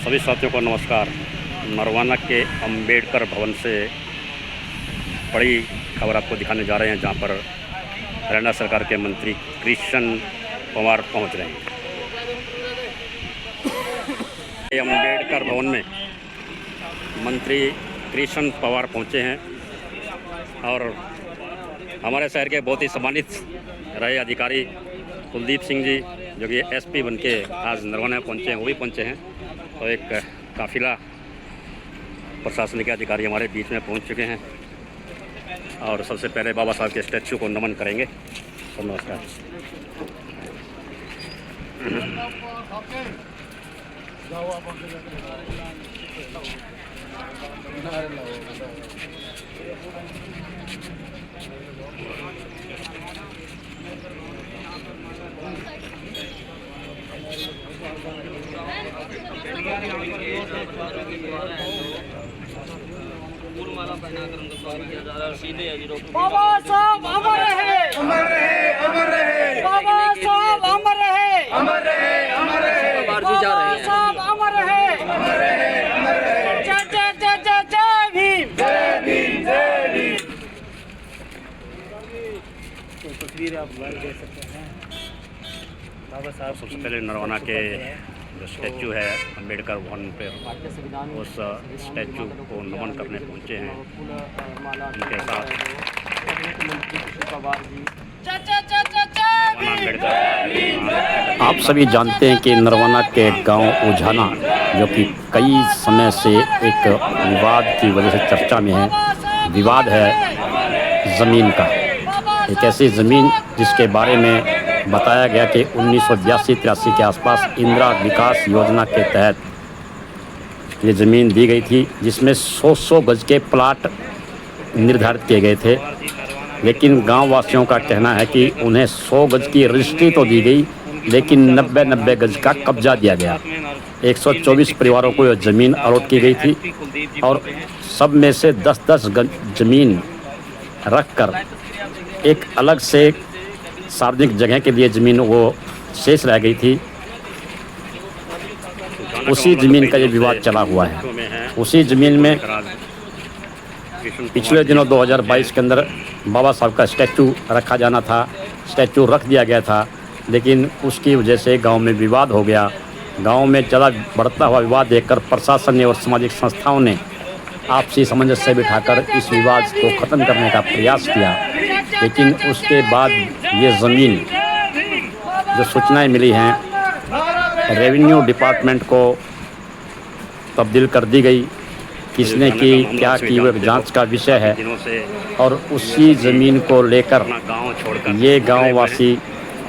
सभी साथियों को नमस्कार। नरवाना के अंबेडकर भवन से बड़ी खबर आपको दिखाने जा रहे हैं, जहां पर हरियाणा सरकार के मंत्री कृष्ण पवार पहुंच रहे हैं। अंबेडकर भवन में मंत्री कृष्ण पवार पहुंचे हैं और हमारे शहर के बहुत ही सम्मानित रहे अधिकारी कुलदीप सिंह जी, जो कि एसपी बन के आज नरवाना में पहुंचे हैं, वो भी पहुंचे हैं। तो एक काफ़िला प्रशासनिक अधिकारी हमारे बीच में पहुंच चुके हैं और सबसे पहले बाबा साहब के स्टैचू को नमन करेंगे। तो नमस्कार। बाबा साहब अमर रहे, अमर रहे, अमर रहे। बाबा साहब अमर रहे, अमर रहे, अमर रहे। बाबा साहब अमर रहे, अमर रहे, अमर रहे। जय जय जय जय जय भीम, जय भीम, जय भीम। तो तस्वीर आप लाइव देख सकते हैं। बाबा साहब सबसे पहले नरवाना के जो स्टैचू है अंबेडकर भवन पे, उस स्टैचू को नमन करने पहुंचे हैं। उनके साथ आप सभी जानते हैं कि नरवाना के गांव उझाना, जो कि कई समय से एक विवाद की वजह से चर्चा में है, विवाद है ज़मीन का। एक ऐसी ज़मीन जिसके बारे में बताया गया कि 1982-83 के आसपास इंदिरा विकास योजना के तहत ये ज़मीन दी गई थी, जिसमें 100 गज के प्लाट निर्धारित किए गए थे। लेकिन गांव वासियों का कहना है कि उन्हें 100 गज की रजिस्ट्री तो दी गई, लेकिन 90 गज का कब्जा दिया गया। 124 परिवारों को यह ज़मीन अलॉट की गई थी और सब में से 10-10 गज ज़मीन रखकर एक अलग से सार्वजनिक जगह के लिए ज़मीन वो शेष रह गई थी। उसी ज़मीन का ये विवाद चला हुआ है। उसी ज़मीन में पिछले दिनों 2022 के अंदर बाबा साहब का स्टैचू रखा जाना था, स्टैचू रख दिया गया था, लेकिन उसकी वजह से गांव में विवाद हो गया। गांव में ज़्यादा बढ़ता हुआ विवाद देखकर प्रशासन ने और सामाजिक संस्थाओं ने आपसी सामंजस्य बिठाकर इस विवाद को ख़त्म करने का प्रयास किया। लेकिन उसके बाद ये ज़मीन, जो सूचनाएं मिली हैं, रेवेन्यू डिपार्टमेंट को तब्दील कर दी गई। किसने की, क्या की, वो जांच का विषय है। और उसी ज़मीन को लेकर ये गांव वासी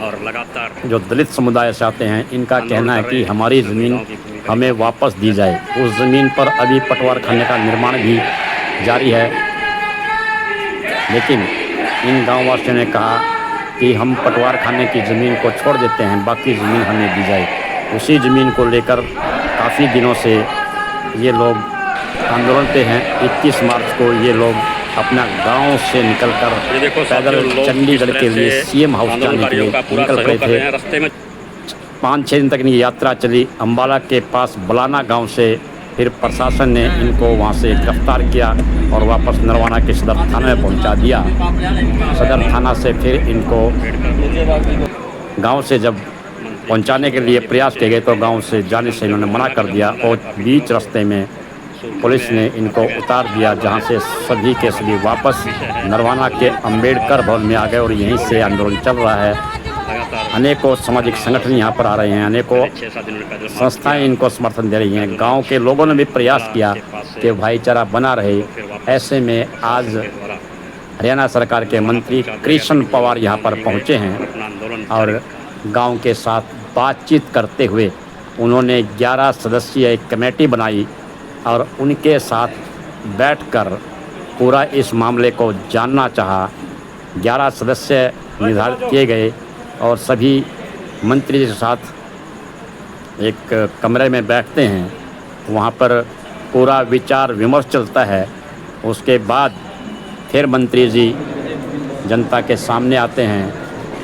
और लगातार जो दलित समुदाय से आते हैं, इनका कहना है कि हमारी ज़मीन हमें वापस दी जाए। उस ज़मीन पर अभी पटवार खाने का निर्माण भी जारी है, लेकिन इन गाँव वासियों ने कहा कि हम पटवार खाने की ज़मीन को छोड़ देते हैं, बाकी ज़मीन हमें दी जाए। उसी ज़मीन को लेकर काफ़ी दिनों से ये लोग आंदोलन पे हैं। 21 मार्च को ये लोग अपना गांव से निकलकर पैदल चंडीगढ़ के लिए सीएम हाउस जाने के लिए निकल रहे थे। रास्ते में 5-6 दिन तक इनकी यात्रा चली। अम्बाला के पास बलाना गांव से फिर प्रशासन ने इनको वहां से गिरफ्तार किया और वापस नरवाना के सदर थाने में पहुंचा दिया। सदर थाना से फिर इनको गांव से जब पहुंचाने के लिए प्रयास किए गए तो गांव से जाने से इन्होंने मना कर दिया और बीच रास्ते में पुलिस ने इनको उतार दिया, जहां से सभी के सभी वापस नरवाना के अंबेडकर भवन में आ गए और यहीं से आंदोलन चल रहा है। अनेकों सामाजिक संगठन यहाँ पर आ रहे हैं, अनेकों संस्थाएं इनको समर्थन दे रही हैं। गांव के लोगों ने भी प्रयास किया कि भाईचारा बना रहे। ऐसे में आज हरियाणा सरकार के मंत्री कृष्ण पवार यहाँ पर पहुँचे हैं और गांव के साथ बातचीत करते हुए उन्होंने 11 सदस्यीय एक कमेटी बनाई और उनके साथ बैठकर पूरा इस मामले को जानना चाहा। 11 सदस्य निर्धारित किए गए और सभी मंत्री के साथ एक कमरे में बैठते हैं। वहाँ पर पूरा विचार विमर्श चलता है। उसके बाद फिर मंत्री जी जनता के सामने आते हैं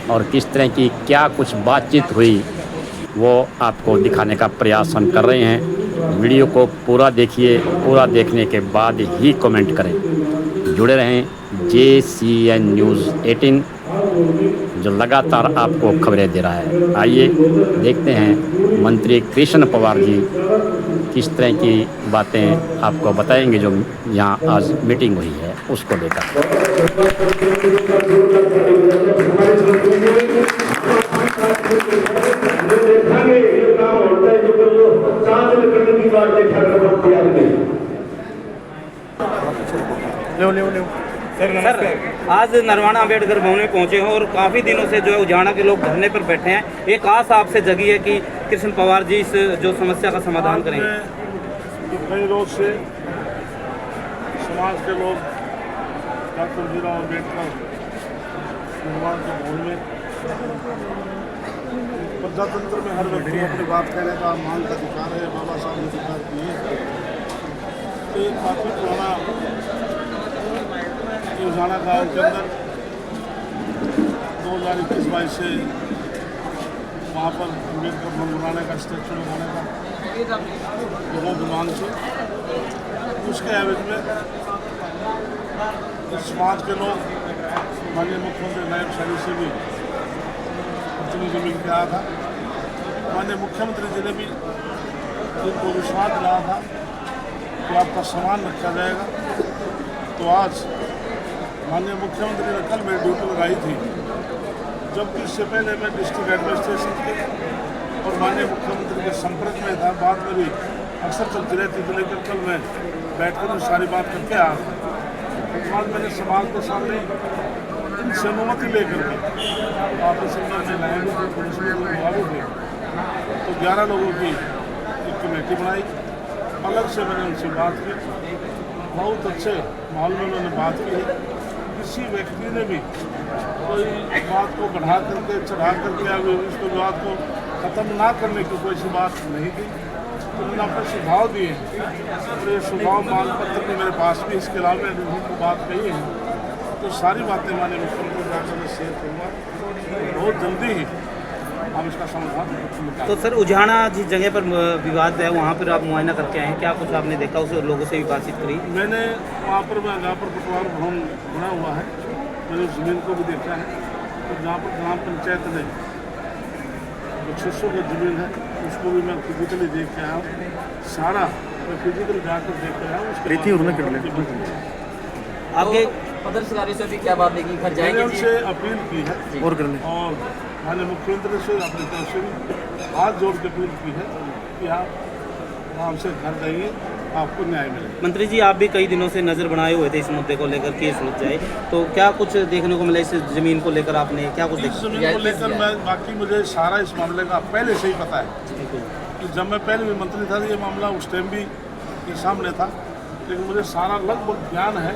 और किस तरह की क्या कुछ बातचीत हुई वो आपको दिखाने का प्रयास हम कर रहे हैं। वीडियो को पूरा देखिए, पूरा देखने के बाद ही कमेंट करें। जुड़े रहें JCN न्यूज़ 18, जो लगातार आपको खबरें दे रहा है। आइए देखते हैं मंत्री कृष्ण पवार जी किस तरह की बातें आपको बताएंगे, जो यहाँ आज मीटिंग हुई है उसको लेकर। सर, आज नरवाना अम्बेडकर भवन में पहुंचे हो और काफ़ी दिनों से जो है उजाना के लोग धरने पर बैठे हैं। एक आस आपसे जगी है कि कृष्ण पवार जी इस जो समस्या का समाधान करेंगे। कई रोज से समाज के लोग डॉक्टर भीमराव अम्बेडकर निर्माण के भवन में प्रजातंत्र में हर व्यक्ति को अपनी बात कहने का मांग का अधिकार है, बाबा साहब ने अधिकार दिए। तो ये काफ़ी पुराना उजाना गाँव के अंदर 2021-22 से वहाँ पर अम्बेडकर भवन बनाने का, स्टैचू लगाने का लोगों की मांग थी। उसके एवज में इस समाज के लोग माननीय मुख्यमंत्री नायब शरीफ से भी प्रतिनिधि मिल के आया था। माननीय मुख्यमंत्री जी ने भी इनको विश्वास दिलाया था कि आपका सम्मान रखा जाएगा। तो आज माननीय मुख्यमंत्री ने कल मेरी ड्यूटी लगाई थी, जबकि इससे पहले मैं डिस्ट्रिक्ट एडमिनिस्ट्रेशन के और माननीय मुख्यमंत्री के संपर्क में था। बात मेरी अक्सर चलती रहती थी, लेकिन कल मैं बैठकर में सारी बात करके आया था। आज मैंने समाज के सामने इनसे अनुमति लेकर के ऑपरेशन में लाए भी थे, पुलिस में भी थे। तो 11 लोगों की एक कमेटी बनाई, अलग से मैंने उनसे बात की। बहुत अच्छे माहौल में उन्होंने बात की है। किसी व्यक्ति ने भी कोई बात को बढ़ा करके, चढ़ा करके, अभी उसको बात को ख़त्म ना करने की कोई सी बात नहीं थी। तो उन्होंने अपने सुझाव दिए और ये सुझाव मांगपत्र भी मेरे पास भी, इसके अलावा मैंने उनको बात कही है। तो सारी बातें माननीय मुख्यमंत्री जाकर मैं शेयर करूँगा। बहुत जल्दी ही हम इसका समाधान निकालेंगे। तो सर, उजाना जिस जगह पर विवाद है वहाँ पर आप मुआयना करके आए हैं, क्या कुछ आपने देखा, उस लोगों से भी बातचीत करी? मैंने वहाँ पर पटवार भवन बना हुआ है, मैंने उस ज़मीन को भी देखा है। तो जहाँ पर ग्राम पंचायत ने जो 600 की ज़मीन है उसको भी मैं फिजिकली देख के आया हूँ। सारा मैं फिजिकली जाकर देख के आया हूँ। आपके पदाधिकारी से भी क्या बात है कि घर मैंने जाएंगे? उनसे अपील की है और माननीय मुख्यमंत्री से अपनी तरफ से भी हाथ जोड़ के अपील की है कि आप आराम से घर जाइए, आपको न्याय मिलेगा। मंत्री जी, आप भी कई दिनों से नज़र बनाए हुए थे इस मुद्दे को लेकर कि ये सुलझ जाए, तो क्या कुछ देखने को मिला इस ज़मीन को लेकर? आपने क्या कुछ इस देखा? ज़मीन को लेकर मैं बाकी मुझे सारा इस मामले का पहले से ही पता है कि जब मैं पहले भी मंत्री था ये मामला उस टाइम भी ये सामने था, लेकिन मुझे सारा लगभग ज्ञान है।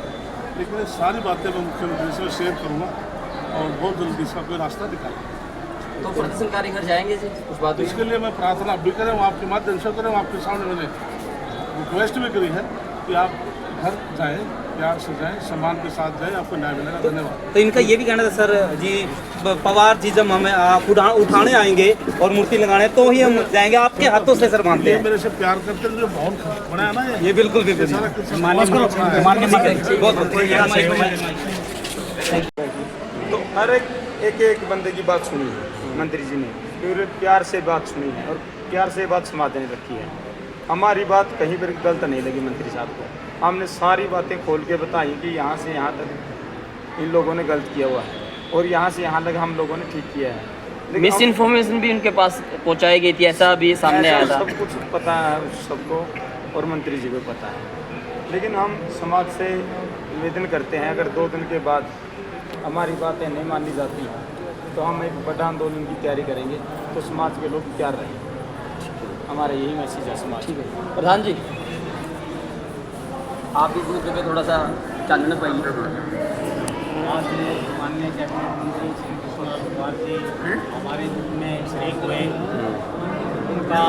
लेकिन ये सारी बातें मैं मुख्यमंत्री से शेयर करूँगा और बहुत जल्दी इसका कोई रास्ता निकालेंगे। तो प्रदर्शनकारी घर जाएंगे जी, उस बात इसके लिए मैं प्रार्थना भी करें, आपके माध्यम से करें, आपके सामने मैंने रिक्वेस्ट भी करी है कि आप घर जाएं, प्यार से जाएं, सम्मान के साथ जाएं, आपको न्याय मिलेगा। धन्यवाद। तो इनका ये भी कहना था सर जी, पवार जी जब हमें उठाने आएंगे और मूर्ति लगाने तो ही हम जाएंगे, आपके हाथों से सर मानते ये हैं। मेरे से प्यार करते हैं, बहुत बनाया ना ये बिल्कुल बिल्कुल सारा कुछ तो हर एक बंदे की बात सुनी है मंत्री जी ने, फिर प्यार से बात सुनी है और प्यार से बात समाधान रखी है। हमारी बात कहीं पर गलत नहीं लगी मंत्री साहब को। हमने सारी बातें खोल के बताई कि यहाँ से यहाँ तक इन लोगों ने गलत किया हुआ है और यहाँ से यहाँ तक हम लोगों ने ठीक किया है। लेकिन मिस इन्फॉर्मेशन भी उनके पास पहुंचाई गई थी, ऐसा भी सामने आया था। सब कुछ पता है उस सबको और मंत्री जी को पता है। लेकिन हम समाज से निवेदन करते हैं, अगर 2 दिन के बाद हमारी बातें नहीं मानी जाती तो हम एक बड़ा आंदोलन की तैयारी करेंगे, तो समाज के लोग तैयार रहेंगे। हमारा यही मैसेज है समाज। प्रधान जी, आप इस मुद्दे पे थोड़ा सा चानना पाइए। आज माननीय कैबिनेट मंत्री श्री कृष्ण पवार जी हमारे ग्रुप में शरीक हुए। उनका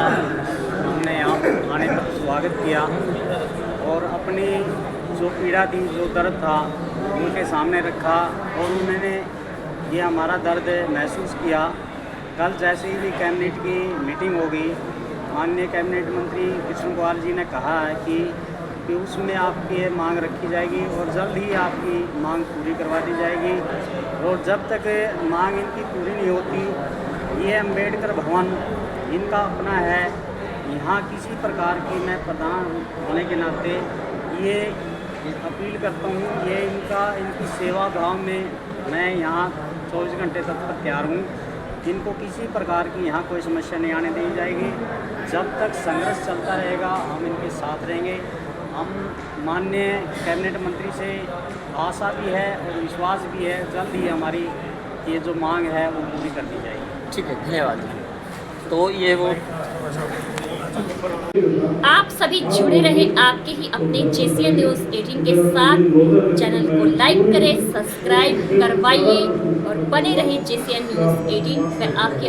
हमने यहाँ आने पर स्वागत किया और अपनी जो पीड़ा थी, जो दर्द था, उनके सामने रखा और उन्होंने ये हमारा दर्द महसूस किया। कल जैसे ही कैबिनेट की मीटिंग होगी, माननीय कैबिनेट मंत्री कृष्ण कुमार जी ने कहा है कि उसमें आपकी ये मांग रखी जाएगी और जल्द ही आपकी मांग पूरी करवा दी जाएगी। और जब तक मांग इनकी पूरी नहीं होती, ये अम्बेडकर भवन इनका अपना है, यहाँ किसी प्रकार की मैं प्रधान होने के नाते ये अपील करता हूँ, ये इनकी सेवा भाव में मैं यहाँ 24 घंटे तक तैयार हूँ। इनको किसी प्रकार की यहाँ कोई समस्या नहीं आने दी जाएगी। जब तक संघर्ष चलता रहेगा हम इनके साथ रहेंगे। हम माननीय कैबिनेट मंत्री से आशा भी है और विश्वास भी है, जल्द ही हमारी ये जो मांग है वो पूरी कर दी जाएगी। ठीक है, धन्यवाद। तो ये वो आप सभी जुड़े रहे आपके ही अपने JCN न्यूज़ 18 के साथ। चैनल को लाइक करें, सब्सक्राइब करवाइए और बने रहे JCN न्यूज़ 18 में आपके